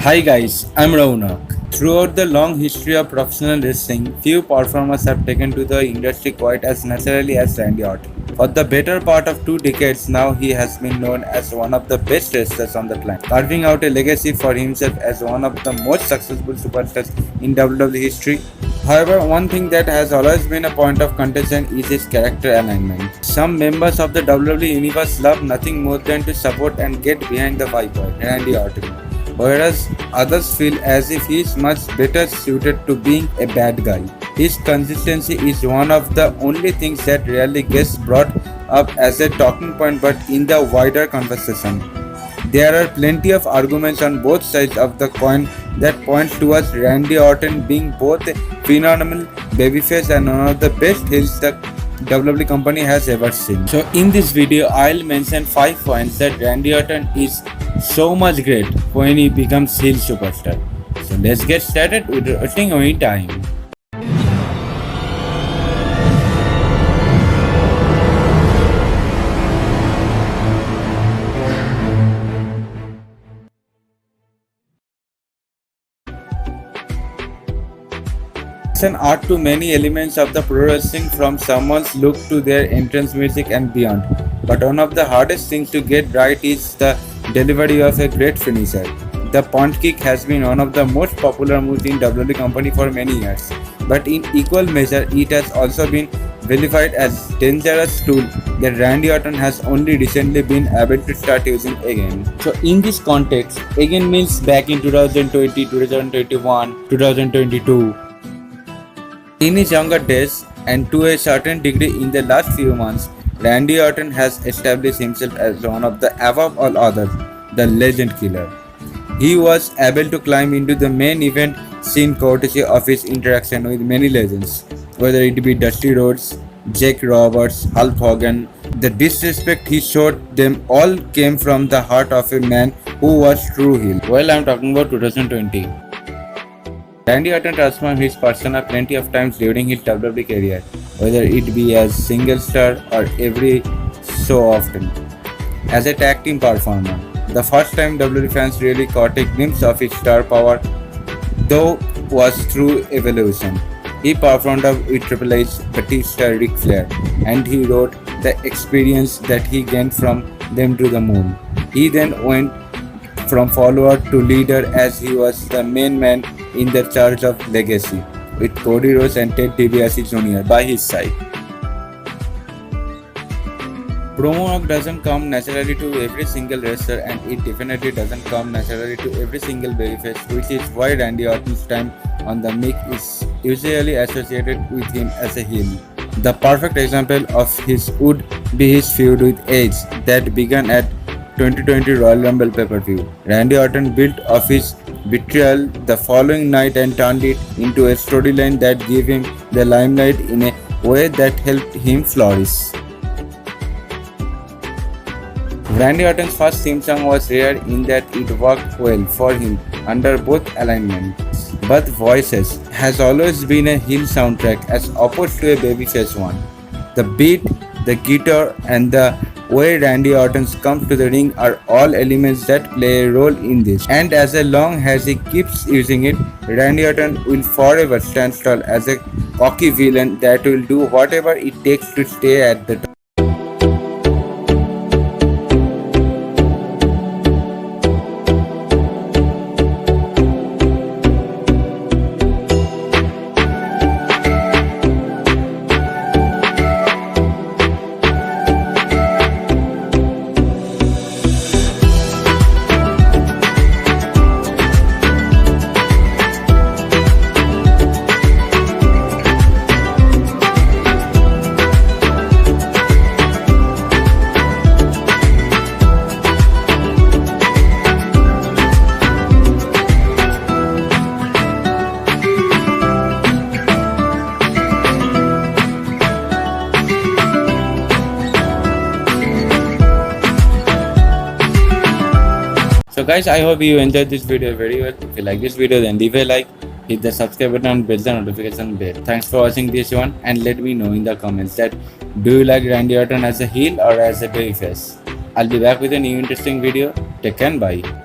Hi guys, I'm Raunak. Throughout the long history of professional wrestling, few performers have taken to the industry quite as naturally as Randy Orton. For the better part of 2 decades now, he has been known as one of the best wrestlers on the planet, carving out a legacy for himself as one of the most successful superstars in WWE history. However, one thing that has always been a point of contention is his character alignment. Some members of the WWE universe love nothing more than to support and get behind the Viper, Randy Orton, whereas others feel as if he is much better suited to being a bad guy. His consistency is one of the only things that rarely gets brought up as a talking point but in the wider conversation. There are plenty of arguments on both sides of the coin that point towards Randy Orton being both a phenomenal babyface and one of the best heels the WWE company has ever seen. So in this video, I'll mention 5 points that Randy Orton is so much great when he becomes heel superstar. So let's get started without wasting any time. An art to many elements of the pro wrestling, from someone's look to their entrance music and beyond. But one of the hardest things to get right is the delivery of a great finisher. The punt kick has been one of the most popular moves in WWE company for many years, but in equal measure it has also been vilified as dangerous tool that Randy Orton has only recently been able to start using again. So in this context, again means back in 2020, 2021, 2022. In his younger days, and to a certain degree in the last few months, Randy Orton has established himself as one of the above all others, the legend killer. He was able to climb into the main event scene courtesy of his interaction with many legends, whether it be Dusty Rhodes, Jake Roberts, Hulk Hogan. The disrespect he showed them all came from the heart of a man who was true heel. Well, I'm talking about 2020. Randy Orton transformed his persona plenty of times during his WWE career, whether it be as single star or every so often as a tag team performer. The first time WWE fans really caught a glimpse of his star power, though, was through Evolution. He performed with Triple H, Batista, Ric Flair, and he wrote the experience that he gained from them to the moon. He then went from follower to leader as he was the main man in the charge of legacy, with Cody Rhodes and Ted DiBiase Jr. by his side. Promo work doesn't come naturally to every single wrestler, and it definitely doesn't come naturally to every single babyface, which is why Randy Orton's time on the mic is usually associated with him as a heel. The perfect example of his would be his feud with Edge that began at 2020 Royal Rumble pay-per-view. Randy Orton built off his betrayal the following night and turned it into a storyline that gave him the limelight in a way that helped him flourish. Randy Orton's first theme song was rare in that it worked well for him under both alignments, but Voices has always been a heel soundtrack as opposed to a babyface one. The beat, the guitar, and the way Randy Orton comes to the ring are all elements that play a role in this. And as long as he keeps using it, Randy Orton will forever stand tall as a cocky villain that will do whatever it takes to stay at the top. So guys, I hope you enjoyed this video very well. If you like this video, then leave a like, hit the subscribe button and bell the notification bell. Thanks for watching this one, and let me know in the comments that do you like Randy Orton as a heel or as a babyface. I'll be back with a new interesting video. Take care and bye.